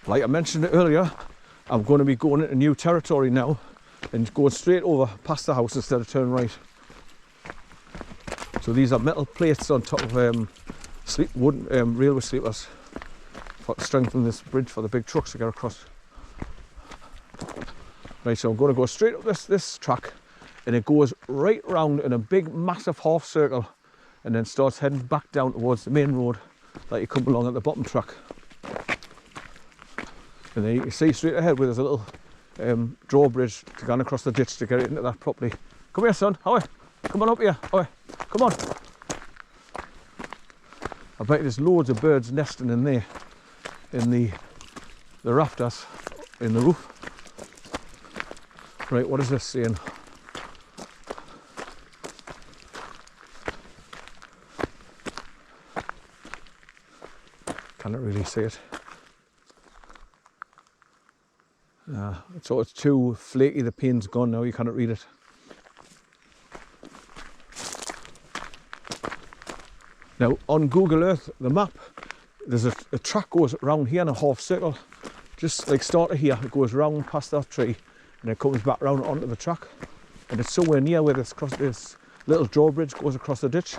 Like I mentioned earlier, I'm going to be going into new territory now and going straight over past the house instead of turning right. So these are metal plates on top of wooden railway sleepers to strengthen this bridge for the big trucks to get across. Right, so I'm going to go straight up this track, and it goes right round in a big massive half circle and then starts heading back down towards the main road like you come along at the bottom track. And then you can see straight ahead where there's a little drawbridge to go across the ditch to get into that properly. Come here, son. Away. Come on up here. Away. Come on. I bet there's loads of birds nesting in there, in the rafters, in the roof. Right, what is this saying? Can't really see it. So it's too flaky, the paint's gone now, you cannot read it. Now on Google Earth, the map, there's a track goes around here in a half circle, just like started here, it goes round past that tree and it comes back round onto the track, and it's somewhere near where this little drawbridge goes across the ditch.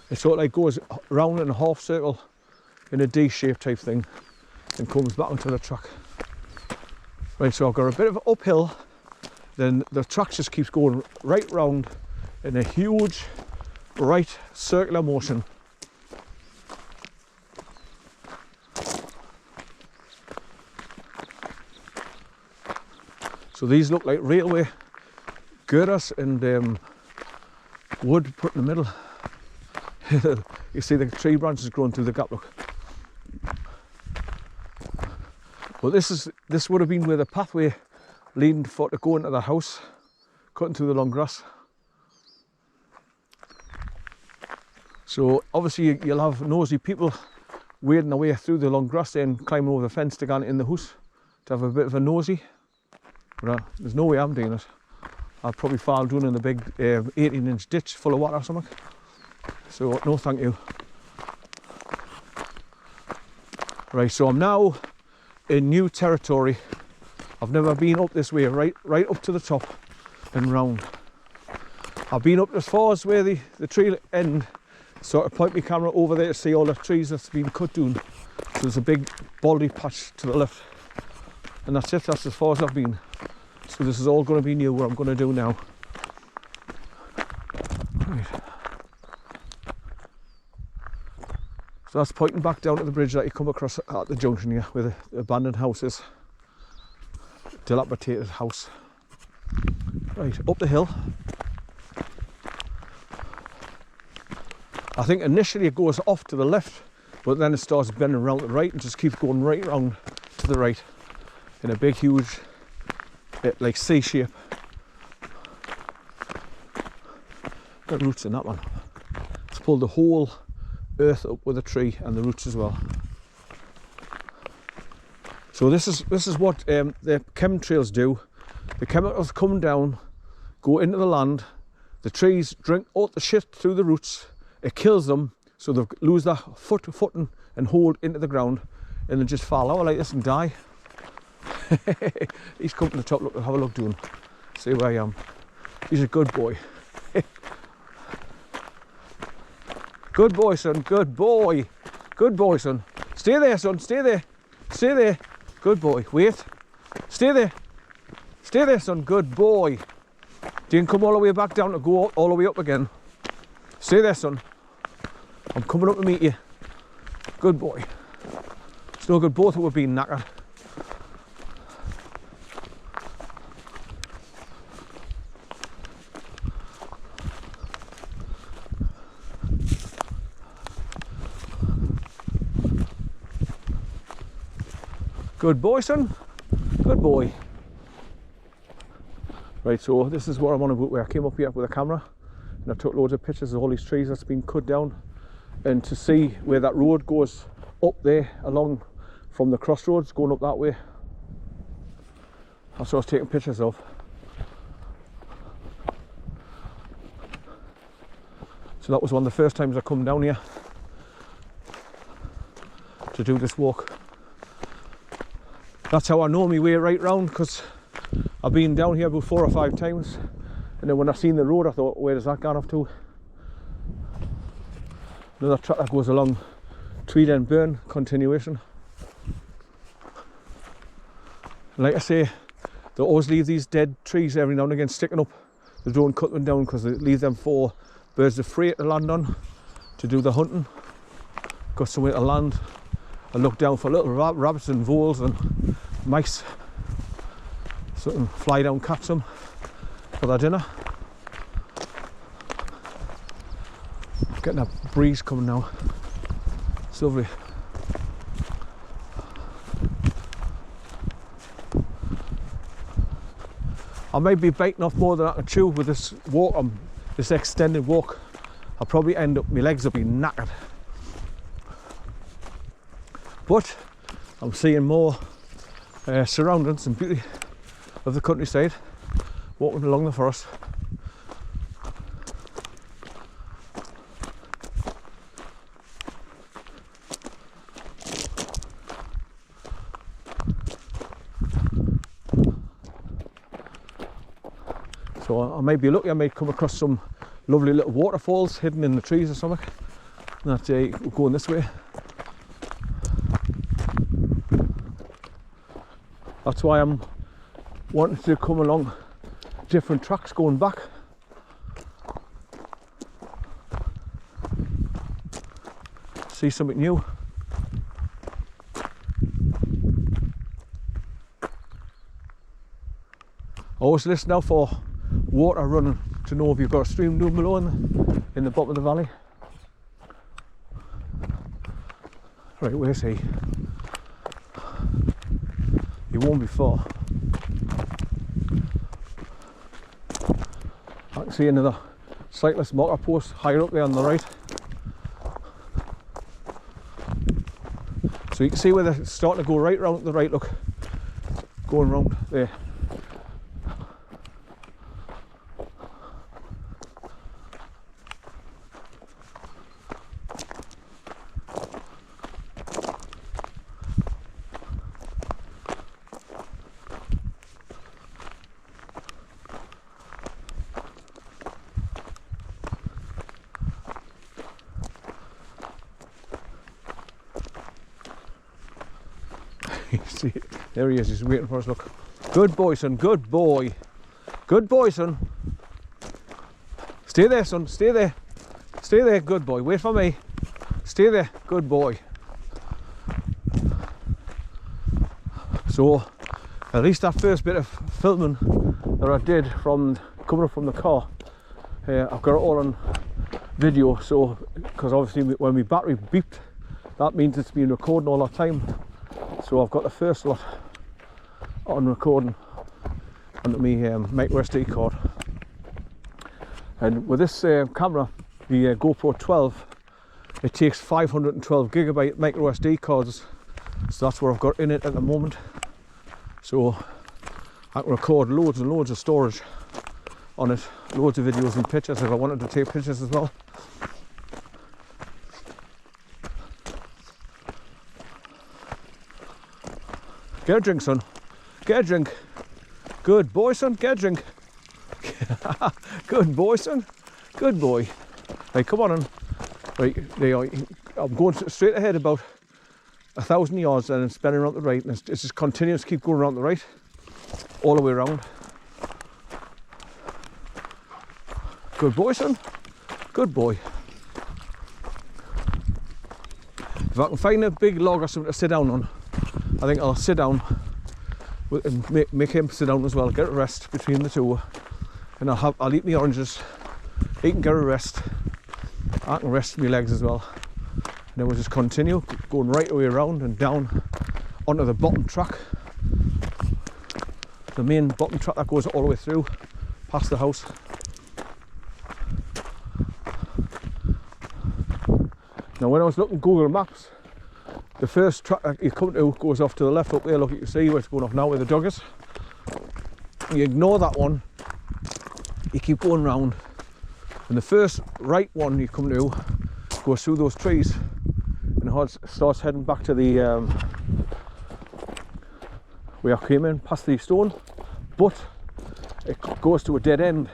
It sort of like goes round in a half circle in a D shape type thing and comes back onto the track. Right, so I've got a bit of an uphill, then the track just keeps going right round in a huge right circular motion. So these look like railway girders and wood put in the middle. You see the tree branches growing through the gap, look. Well, this would have been where the pathway leading for to go into the house, cutting through the long grass. So obviously you'll have nosy people wading their way through the long grass and climbing over the fence to get in the house to have a bit of a nosy. But there's no way I'm doing it. I'll probably fall down in the big 18-inch ditch full of water or something. So no thank you. Right, so I'm now in new territory. I've never been up this way, right up to the top and round. I've been up as far as where the tree end, so I point my camera over there to see all the trees that's been cut down. So there's a big baldy patch to the left, and that's it, that's as far as I've been. So this is all going to be new, what I'm going to do now. Right. So that's pointing back down to the bridge that you come across at the junction here with the abandoned houses. Dilapidated house. Right, up the hill. I think initially it goes off to the left, but then it starts bending around to the right and just keeps going right round to the right in a big huge like C shape. Got roots in that one. It's pulled the whole earth up with a tree and the roots as well. So this is what the chemtrails do. The chemicals come down, go into the land, the trees drink all the shit through the roots, it kills them, so they lose their footing and hold into the ground, and then just fall out like this and die. He's come to the top, look, have a look down, see where I am. He's a good boy. Good boy, son, good boy. Good boy, son. Stay there, son, stay there. Stay there. Good boy. Wait. Stay there. Stay there, son, good boy. Didn't come all the way back down to go all the way up again. Stay there, son. I'm coming up to meet you. Good boy. It's no good, both of us being knackered. Good boy, son. Good boy. Right, so this is what I'm on about, where I came up here with a camera and I took loads of pictures of all these trees that's been cut down, and to see where that road goes up there along from the crossroads going up that way. That's what I was taking pictures of. So that was one of the first times I come down here. to do this walk. That's how I know my way right round, because I've been down here about 4 or 5 times, and then when I seen the road I thought, where does that gone off to? Another track that goes along Tweed End Burn continuation. Like I say, they always leave these dead trees every now and again sticking up. They don't cut them down because they leave them for birds of prey to land on to do the hunting. Got somewhere to land and look down for little rabbits and voles and mice, so can fly down, catch them for their dinner. Getting a breeze coming now. It's lovely. I may be biting off more than I can chew with this walk, this extended walk. I'll probably end up, my legs will be knackered. But I'm seeing more surroundings and beauty of the countryside, walking along the forest. So I may be lucky, I may come across some lovely little waterfalls hidden in the trees or something. That we're going this way. That's why I'm wanting to come along different tracks going back. See something new. Always listen out for water running to know if you've got a stream down below in the bottom of the valley. Right, where's he? He won't be far. I can see another cyclist marker post higher up there on the right. So you can see where they're starting to go right round to the right, look. Going round there. See, there he is, he's waiting for us, look. Good boy, son, good boy. Good boy, son. Stay there, son, stay there. Stay there, good boy. Wait for me. Stay there, good boy. So, at least that first bit of filming that I did from coming up from the car, I've got it all on video, so, because obviously when my battery beeped, that means it's been recording all that time. So I've got the first lot on recording onto my micro SD card, and with this camera, the GoPro 12, it takes 512 gigabyte micro SD cards, so that's what I've got in it at the moment. So I can record loads and loads of storage on it, loads of videos and pictures if I wanted to take pictures as well. Get a drink, son. Get a drink. Good boy, son. Get a drink. Good boy, son. Good boy. Right, come on in. Right, there you are. I'm going straight ahead about 1,000 yards and it's spinning around the right, and it's just continuous, keep going around the right, all the way around. Good boy, son. Good boy. If I can find a big log or something to sit down on, I think I'll sit down and make him sit down as well, get a rest between the two, and I'll eat my oranges, he can get a rest, I can rest my legs as well, and then we'll just continue going right the way around and down onto the bottom track, the main bottom track that goes all the way through past the house. Now when I was looking at Google Maps, the first track that you come to goes off to the left up there, look, you can see where it's going off now where the dog is. You ignore that one, you keep going round, and the first right one you come to goes through those trees, and starts heading back to the where I came in, past the stone, but it goes to a dead end,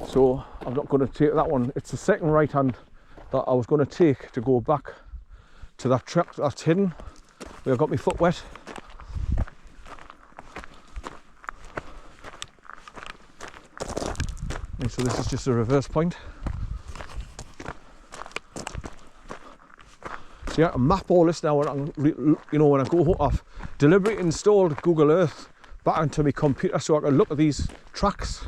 so I'm not going to take that one. It's the second right hand that I was going to take to go back to that track that's hidden where I got my foot wet. And so this is just a reverse point. So yeah, I map all this now, and when I go home, I've deliberately installed Google Earth back into my computer so I can look at these tracks,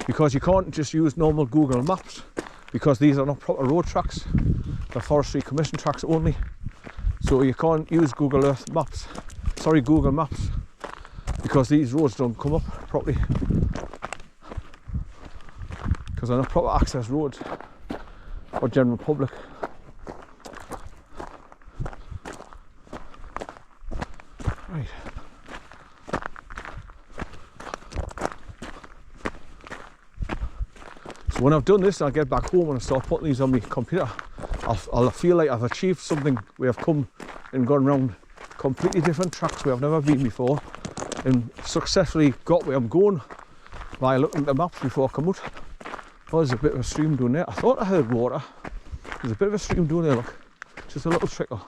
because you can't just use normal Google Maps, because these are not proper road tracks, they're Forestry Commission tracks only. So you can't use Google Maps, because these roads don't come up properly, because they're not proper access roads for general public. Right. So when I've done this, I'll get back home and start putting these on my computer. I'll feel like I've achieved something. We have come and gone around completely different tracks where I've never been before, and successfully got where I'm going by looking at the maps before I come out. Oh, there's a bit of a stream down there. I thought I heard water. There's a bit of a stream down there, look. Just a little trickle.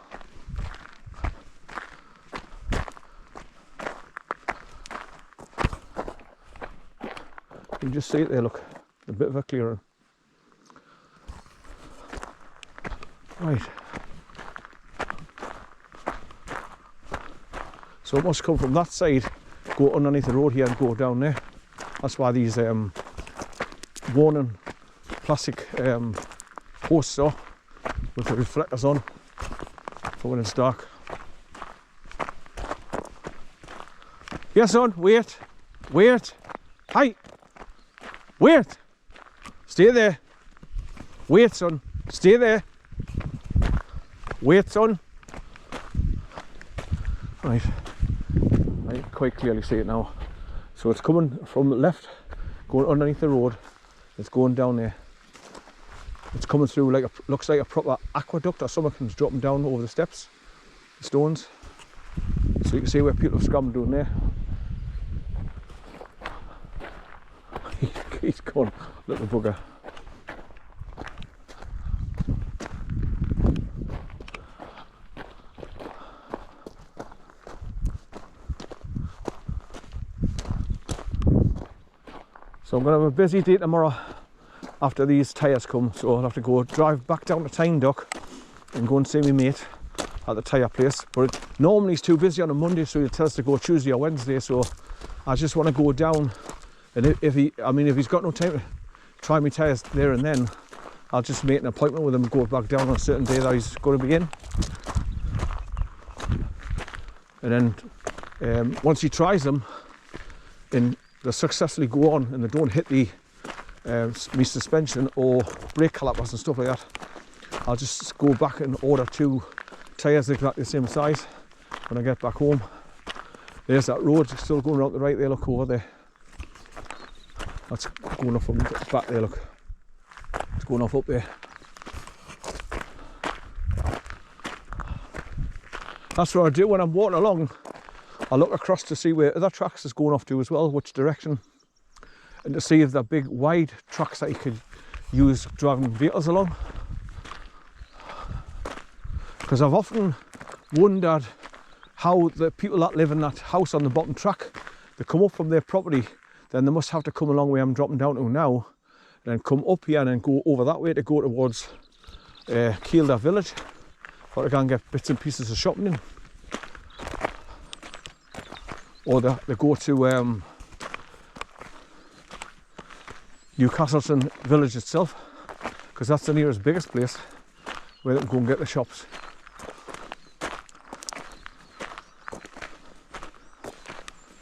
You can just see it there, look. A bit of a clearing. Right. So it must come from that side, go underneath the road here and go down there. That's why these warning plastic posts are with the reflectors on for when it's dark. Yes, son, wait. Hi. Wait. Stay there. Wait, son. Stay there. Wait, son. Right. I quite clearly see it now. So it's coming from the left, going underneath the road. It's going down there. It's coming through like looks like a proper aqueduct or something, and it's dropping down over the steps, the stones. So you can see where people have scrambled down there. He's gone, little bugger. So I'm going to have a busy day tomorrow after these tyres come, so I'll have to go drive back down to Tynedock and go and see my mate at the tyre place. But normally he's too busy on a Monday, so he tells us to go Tuesday or Wednesday, so I just want to go down, and if he's got no time to try my tyres there and then, I'll just make an appointment with him and go back down on a certain day that he's going to be in. And then once he tries them and they successfully go on and they don't hit the my suspension or brake calipers and stuff like that, I'll just go back and order 2 tyres exactly the same size when I get back home. There's that road still going around the right there, look over there. That's going off from the back there, look. It's going off up there. That's what I do when I'm walking along. I look across to see where other tracks is going off to as well, which direction, and to see if they're big wide tracks that you could use driving vehicles along. Because I've often wondered how the people that live in that house on the bottom track, they come up from their property, then they must have to come along where I'm dropping down to now, then come up here and then go over that way to go towards Kielder village, or to go and get bits and pieces of shopping in. Or they go to Newcastleton village itself, because that's the nearest biggest place where they can go and get the shops.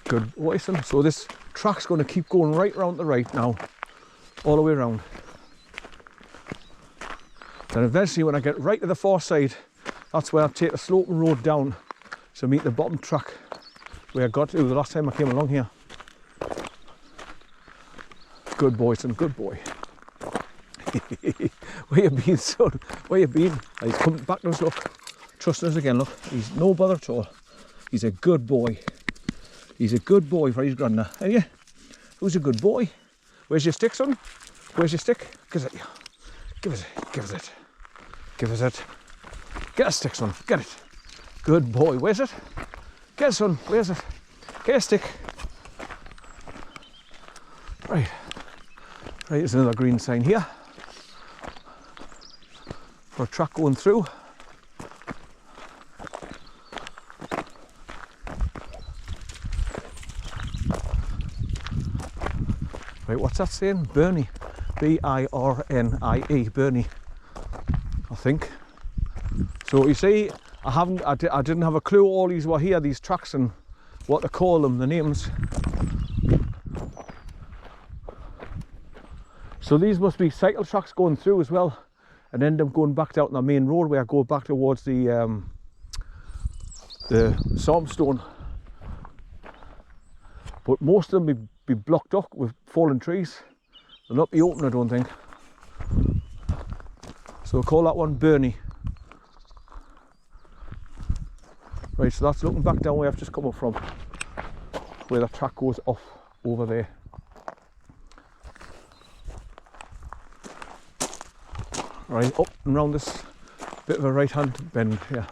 Good voicing. So this track's going to keep going right round the right now, all the way around. Then eventually when I get right to the far side, that's where I'll take the sloping road down to meet the bottom track where I got to the last time I came along here. Good boy, son, good boy. Where you been, son? Where you been? He's coming back to us, look. trusting us again. Look, he's no bother at all. He's a good boy. He's a good boy for his grandma. Are you? Who's a good boy? Where's your stick, son? Where's your stick? Give us it. Give us it. Give us it. Give us it. Get a stick, son. Get it. Good boy. Where's it? Get it, son. Where's it? Get a stick. Right. Right, there's another green sign here for a truck going through. Right, what's that saying? Birnie. B-I-R-N-I-E. Birnie, I think. So you see, I didn't have a clue all these were here, these tracks, and what to call them, the names. So these must be cycle tracks going through as well, and end up going back out on the main road where I go back towards the Salmstone. But most of them be blocked up with fallen trees. They'll not be open, I don't think. So we'll call that one Birnie. Right, so that's looking back down where I've just come up from, where the track goes off over there. Right, up and round this bit of a right hand bend here.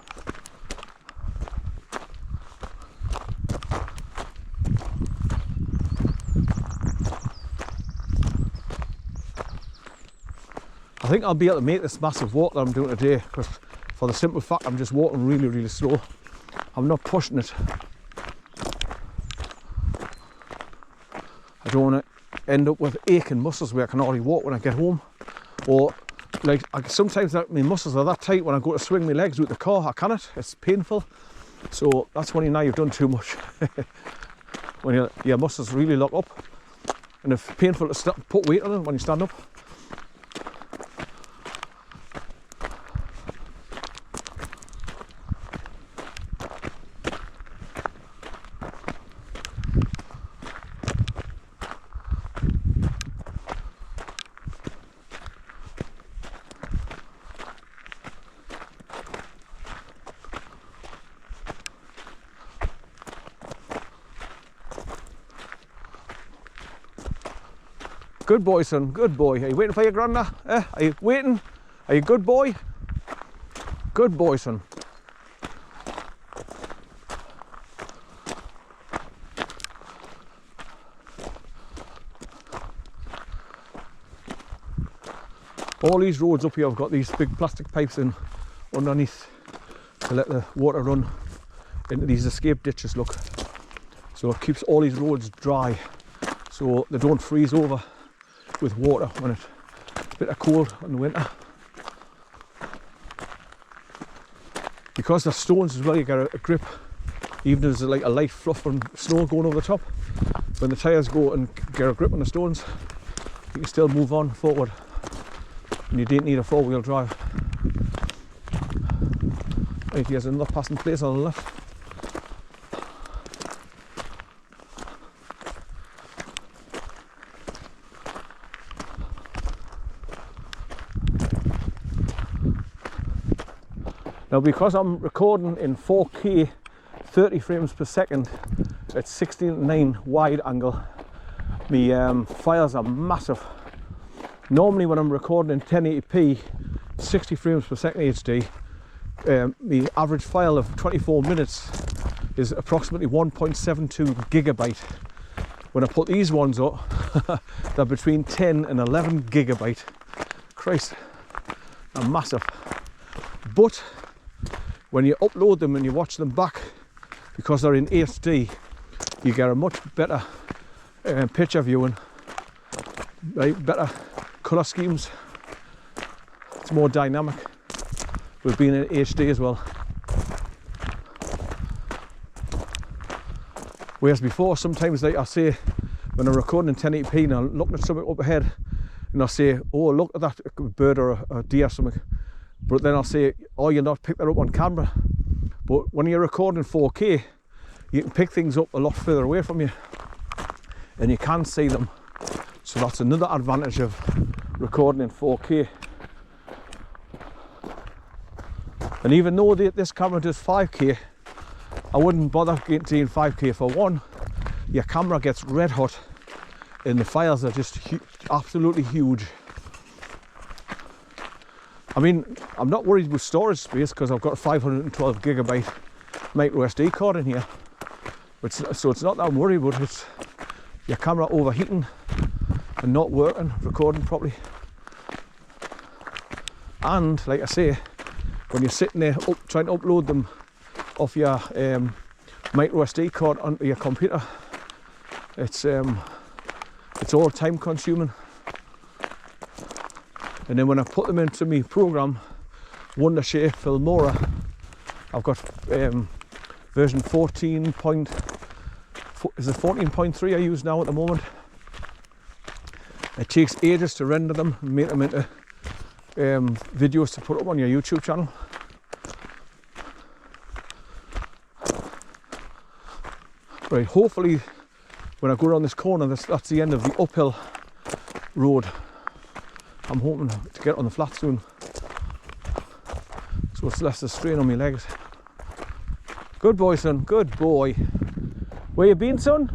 I think I'll be able to make this massive walk that I'm doing today, because for the simple fact I'm just walking really, really slow. I'm not pushing it. I don't want to end up with aching muscles where I can hardly walk when I get home. Or like sometimes my muscles are that tight when I go to swing my legs with the car, I cannot, it's painful. So that's when you know you've done too much. When your muscles really lock up. And it's painful to put weight on it when you stand up. Good boy, son, good boy. Are you waiting for your grandma? Are you waiting? Are you a good boy? Good boy, son. All these roads up here have got these big plastic pipes in underneath to let the water run into these escape ditches, look. So it keeps all these roads dry so they don't freeze over with water when it's a bit cold in the winter. Because they're stones as well, you get a grip, even if there's like a light fluff and snow going over the top. When the tyres go and get a grip on the stones, you can still move on forward, and you don't need a four-wheel drive. Right, here's another passing place on the left. Now, because I'm recording in 4K 30 frames per second at 16:9 wide angle, my files are massive. Normally when I'm recording in 1080p 60 frames per second HD, the average file of 24 minutes is approximately 1.72 gigabyte. When I put these ones up, they're between 10 and 11 gigabyte. Christ, they're massive. But when you upload them and you watch them back, because they're in HD, you get a much better picture viewing, right? Better colour schemes. It's more dynamic with being in HD as well. Whereas before, sometimes like I say, when I'm recording in 1080p and I'm looking at something up ahead, and I say, oh, look at that bird or a deer or something. But then I'll say, oh, you'll not pick that up on camera. But when you're recording 4K, you can pick things up a lot further away from you, and you can see them. So that's another advantage of recording in 4K. And even though this camera does 5K, I wouldn't bother getting 5K. For one, your camera gets red hot and the files are just absolutely huge. I mean, I'm not worried with storage space because I've got a 512 gigabyte micro SD card in here. So it's not that I'm worried about. It's your camera overheating and not working, recording properly. And like I say, when you're sitting there trying to upload them off your micro SD card onto your computer, it's all time consuming. And then when I put them into my program, Wondershare Filmora, I've got version 14.3 I use now at the moment. It takes ages to render them and make them into videos to put up on your YouTube channel. Right, hopefully when I go around this corner, that's the end of the uphill road. I'm hoping to get on the flat soon, so it's less of a strain on my legs. Good boy, son, good boy. Where you been, son?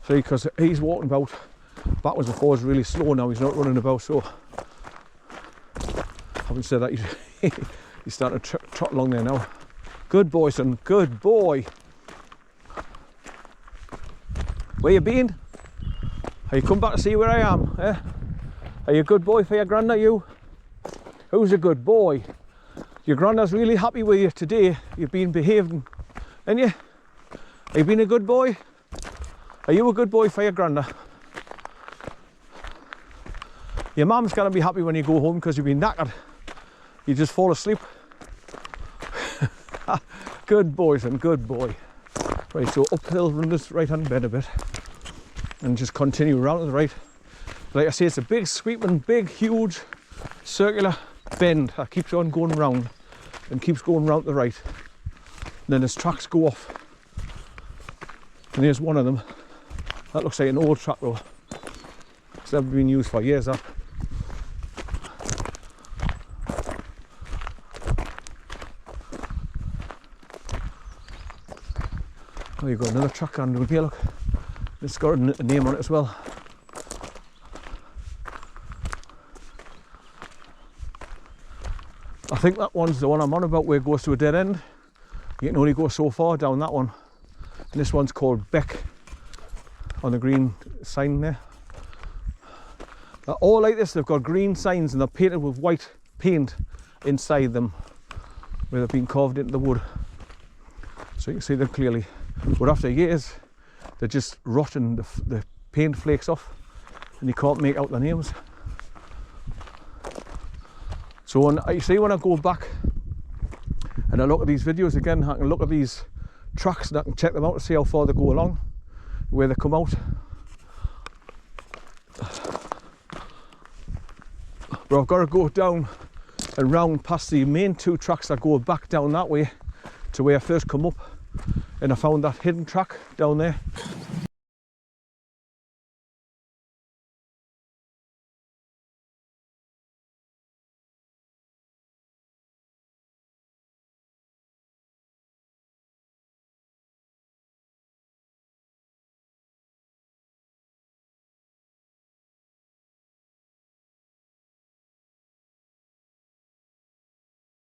See, because he's walking about backwards and forwards really slow now, he's not running about, so having said that, he's starting to trot along there now. Good boy, son, good boy. Where you been? Are you come back to see where I am? Eh? Are you a good boy for your granda, you? Who's a good boy? Your granda's really happy with you today. You've been behaving, ain't you? Have you been a good boy? Are you a good boy for your granda? Your mum's gonna be happy when you go home because you've been knackered. You just fall asleep. Good boy, son, good boy. Right, so uphill run this right hand bend a bit and just continue around to the right. Like I say, it's a big sweeping, big, huge circular bend that keeps on going round and keeps going round to the right. And then as tracks go off, and here's one of them. That looks like an old track though. It's never been used for years, that. Oh, you've got another track under here, look. It's got a name on it as well. I think that one's the one I'm on about, where it goes to a dead end. You can only go so far down that one. And this one's called Beck, on the green sign there. They're all like this, they've got green signs and they're painted with white paint inside them, where they've been carved into the wood. So you can see them clearly. But after years, they're just rotting, the paint flakes off and you can't make out the names. So when you see, when I go back and I look at these videos again, I can look at these tracks and I can check them out to see how far they go along, where they come out. But I've got to go down and round past the main two tracks that go back down that way to where I first come up, and I found that hidden track down there.